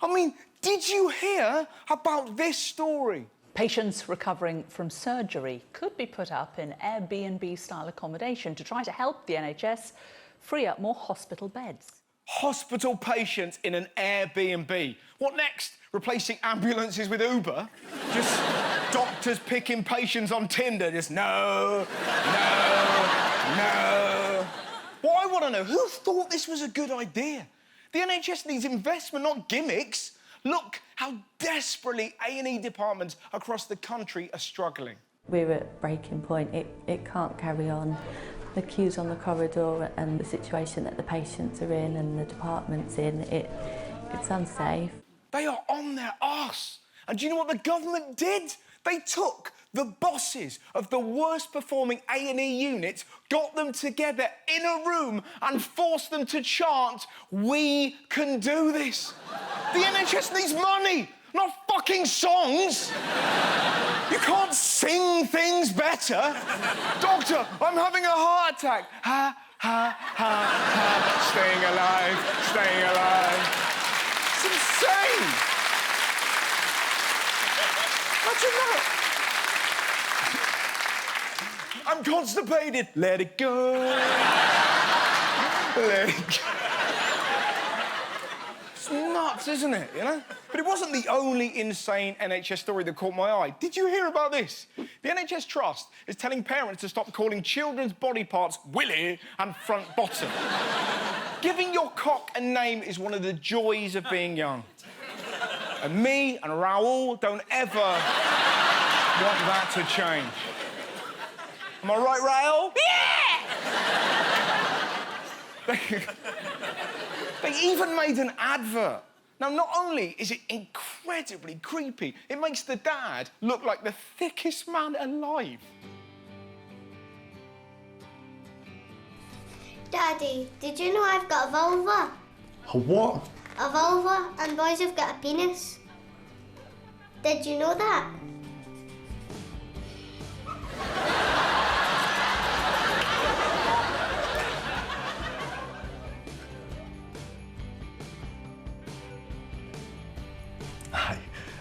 I mean, did you hear about this story? Patients recovering from surgery could be put up in Airbnb-style accommodation to try to help the NHS free up more hospital beds. Hospital patients in an Airbnb. What next? Replacing ambulances with Uber? Just doctors picking patients on Tinder, just no. What I want to know, who thought this was a good idea? The NHS needs investment, not gimmicks. Look how desperately A&E departments across the country are struggling. We're at breaking point. It can't carry on. The queues on the corridor and the situation that the patients are in and the department's in, it's unsafe. They are on their arse. And do you know what the government did? They took the bosses of the worst performing A&E units, got them together in a room and forced them to chant, "We can do this." The NHS needs money, not fucking songs. You can't sing things better. Doctor, I'm having a heart attack. Ha, ha, ha, ha. Staying alive, staying alive. It's insane. Imagine that. I'm constipated. Let it go. Let it go. It's nuts, isn't it, you know? But it wasn't the only insane NHS story that caught my eye. Did you hear about this? The NHS Trust is telling parents to stop calling children's body parts willy and front bottom. Giving your cock a name is one of the joys of being young. And me and Raoul don't ever want that to change. Am I right, Raoul? Yeah! They even made an advert. Now, not only is it incredibly creepy, it makes the dad look like the thickest man alive. Daddy, did you know I've got a vulva? A what? A vulva, and boys have got a penis. Did you know that? Aye,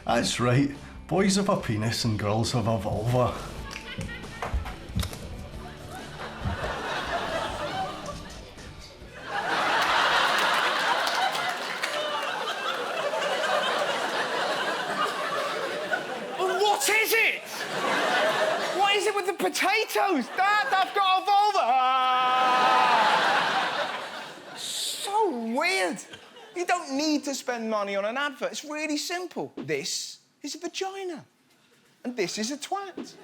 that's right. Boys have a penis and girls have a vulva. What is it? What is it with the potatoes? Dad, I've got a vulva! So weird. You don't need to spend money on an advert. It's really simple. This is a vagina. And this is a twat.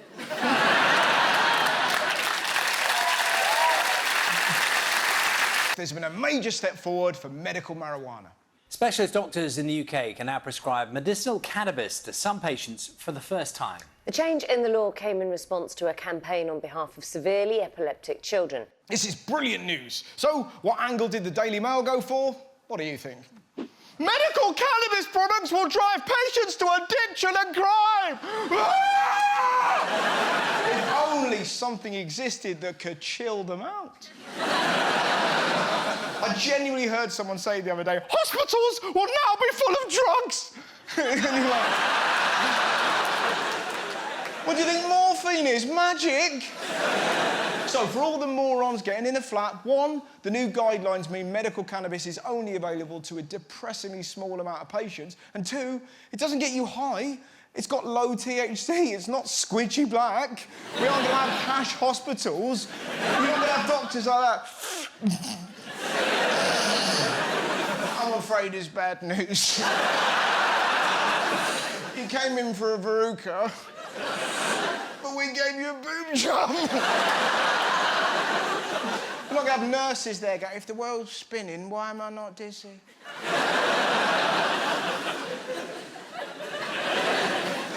There's been a major step forward for medical marijuana. Specialist doctors in the UK can now prescribe medicinal cannabis to some patients for the first time. The change in the law came in response to a campaign on behalf of severely epileptic children. This is brilliant news. So, what angle did the Daily Mail go for? What do you think? Medical cannabis products will drive patients to addiction and crime! If only something existed that could chill them out. I genuinely heard someone say the other day, hospitals will now be full of drugs! And you're like, what do you think morphine is? Magic? So, for all the morons getting in a flat, one, the new guidelines mean medical cannabis is only available to a depressingly small amount of patients, and two, it doesn't get you high. It's got low THC. It's not squidgy black. We aren't going to have hash hospitals. We aren't going to have doctors like that. I'm afraid it's bad news. You came in for a verruca, but we gave you a boob job. We're not going to have nurses there going, if the world's spinning, why am I not dizzy?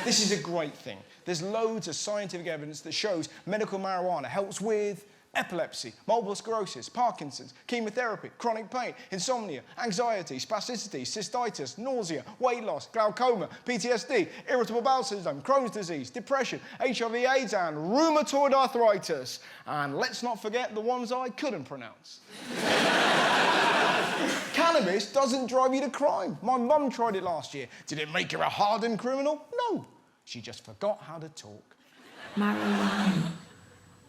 This is a great thing. There's loads of scientific evidence that shows medical marijuana helps with epilepsy, multiple sclerosis, Parkinson's, chemotherapy, chronic pain, insomnia, anxiety, spasticity, cystitis, nausea, weight loss, glaucoma, PTSD, irritable bowel syndrome, Crohn's disease, depression, HIV/AIDS and rheumatoid arthritis. And let's not forget the ones I couldn't pronounce. Cannabis doesn't drive you to crime. My mum tried it last year. Did it make her a hardened criminal? No. She just forgot how to talk. Marijuana.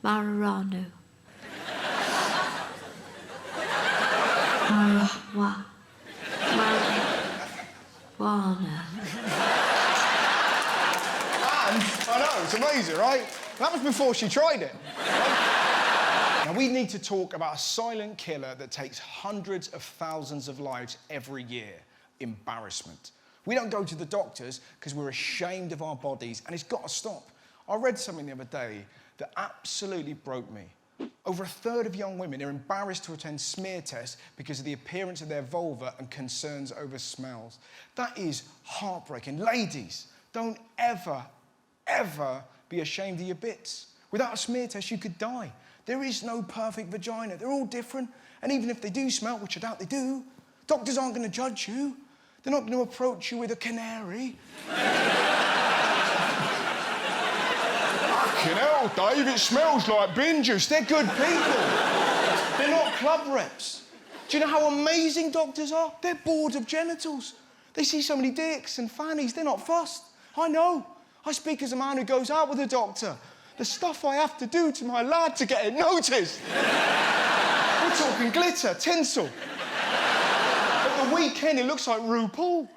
Marijuana. Marijuana. Marijuana. And, I know, it's amazing, right? That was before she tried it. Right? Now, we need to talk about a silent killer that takes hundreds of thousands of lives every year. Embarrassment. We don't go to the doctors because we're ashamed of our bodies, and it's got to stop. I read something the other day that absolutely broke me. Over a third of young women are embarrassed to attend smear tests because of the appearance of their vulva and concerns over smells. That is heartbreaking. Ladies, don't ever, ever be ashamed of your bits. Without a smear test, you could die. There is no perfect vagina. They're all different. And even if they do smell, which I doubt they do, doctors aren't going to judge you. They're not going to approach you with a canary. Fucking hell, Dave, it smells like bin juice. They're good people. They're not club reps. Do you know how amazing doctors are? They're bored of genitals. They see so many dicks and fannies, they're not fussed. I know. I speak as a man who goes out with a doctor. The stuff I have to do to my lad to get it noticed. We're talking glitter, tinsel. At the weekend, it looks like RuPaul.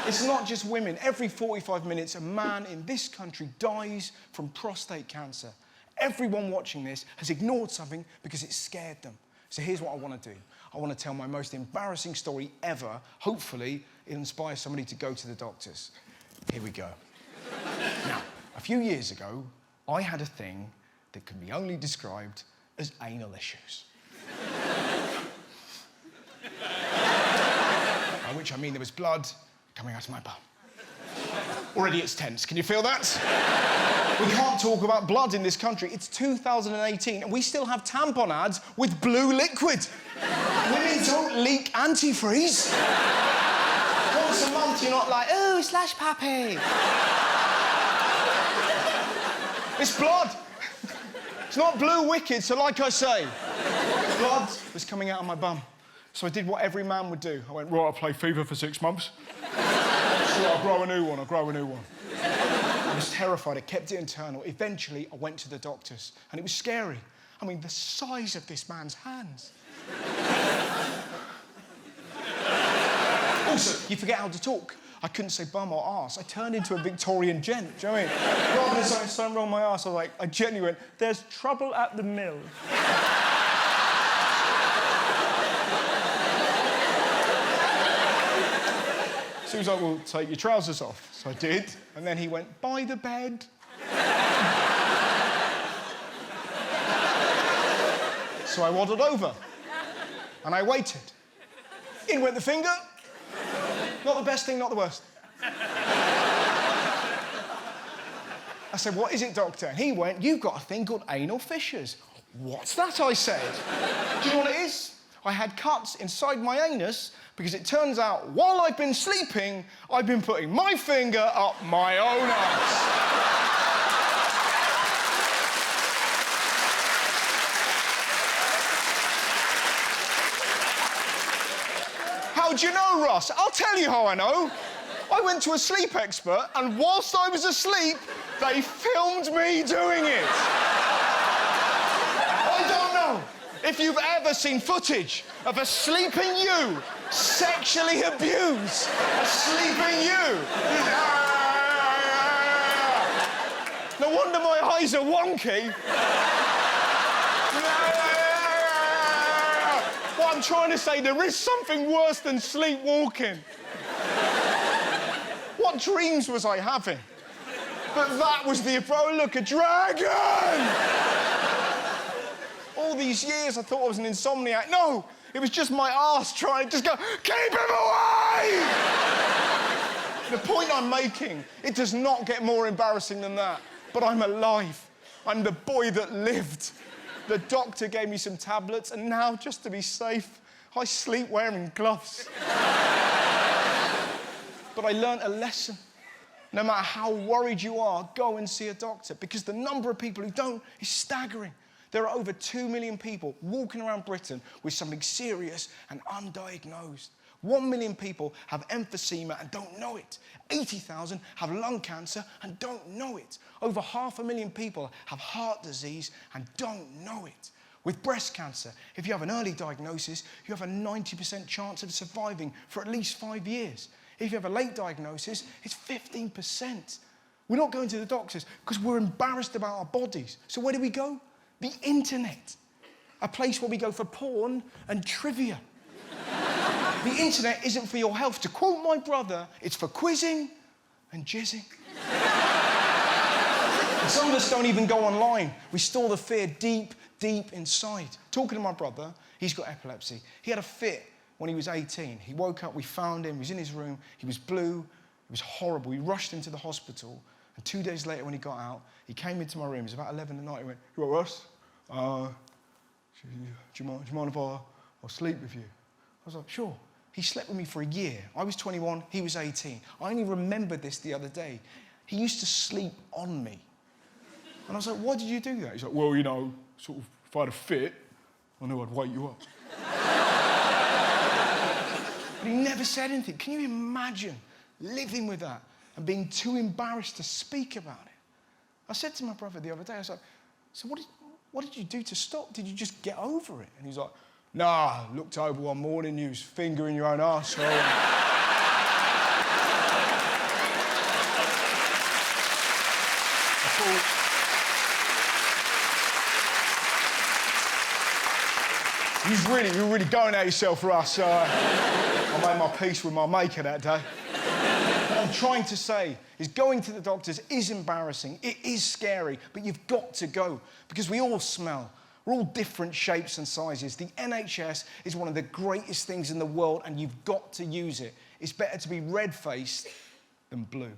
It's not just women. Every 45 minutes, a man in this country dies from prostate cancer. Everyone watching this has ignored something because it scared them. So here's what I want to do. I want to tell my most embarrassing story ever. Hopefully, it inspires somebody to go to the doctors. Here we go. Now, a few years ago, I had a thing that can be only described as anal issues. By which I mean there was blood coming out of my bum. Already it's tense. Can you feel that? We can't talk about blood in this country. It's 2018 and we still have tampon ads with blue liquid. Women don't leak antifreeze. Once a month you're not like, oh, slash pappy. It's blood. It's not blue wicked, so like I say, blood was coming out of my bum. So I did what every man would do. I went, right, I'll play FIFA for 6 months. So I'll grow a new one, I was terrified, I kept it internal. Eventually, I went to the doctors, and it was scary. I mean, the size of this man's hands. Also, you forget how to talk. I couldn't say bum or arse. I turned into a Victorian gent, do you know what I mean? Rather than saying something wrong with my arse, I genuinely went, there's trouble at the mill. So he was like, well, take your trousers off. So I did, and then he went, by the bed. So I waddled over, and I waited. In went the finger. Not the best thing, not the worst. I said, what is it, doctor? And he went, you've got a thing called anal fissures. What's that, I said. Do you know what it is? I had cuts inside my anus because it turns out while I've been sleeping, I've been putting my finger up my own ass. How do you know, Russ? I'll tell you how I know. I went to a sleep expert, and whilst I was asleep, they filmed me doing it. I don't know if you've ever seen footage of a sleeping you sexually abuse a sleeping you. No wonder my eyes are wonky. What I'm trying to say, there is something worse than sleepwalking. What dreams was I having? But that was the approach. Look, a dragon! All these years I thought I was an insomniac. No, it was just my arse trying to just go, keep him away! The point I'm making, it does not get more embarrassing than that. But I'm alive. I'm the boy that lived. The doctor gave me some tablets, and now, just to be safe, I sleep wearing gloves. But I learnt a lesson. No matter how worried you are, go and see a doctor, because the number of people who don't is staggering. There are over 2 million people walking around Britain with something serious and undiagnosed. 1 million people have emphysema and don't know it. 80,000 have lung cancer and don't know it. Over 500,000 people have heart disease and don't know it. With breast cancer, if you have an early diagnosis, you have a 90% chance of surviving for at least 5 years. If you have a late diagnosis, it's 15%. We're not going to the doctors because we're embarrassed about our bodies. So where do we go? The internet. A place where we go for porn and trivia. The internet isn't for your health. To quote my brother, it's for quizzing and jizzing. And some of us don't even go online. We store the fear deep, deep inside. Talking to my brother, he's got epilepsy. He had a fit when he was 18. He woke up, we found him, he was in his room, he was blue, it was horrible. We rushed him to the hospital, and 2 days later when he got out, he came into my room, it was about 11 at night, he went, "You all right, Russ? Do you mind if I'll sleep with you?" I was like, "Sure." He slept with me for a year. I was 21, he was 18. I only remembered this the other day. He used to sleep on me. And I was like, "Why did you do that?" He's like, "Well, you know, sort of, if I had a fit, I knew I'd wake you up." But he never said anything. Can you imagine living with that and being too embarrassed to speak about it? I said to my brother the other day, I was like, "So what did you do to stop? Did you just get over it?" And he's like, "Nah, looked over one morning, you was fingering your own arsehole." You're really going at yourself, Russ. I made my peace with my maker that day. What I'm trying to say is going to the doctors is embarrassing, it is scary, but you've got to go because we all smell. We're all different shapes and sizes. The NHS is one of the greatest things in the world and you've got to use it. It's better to be red-faced than blue.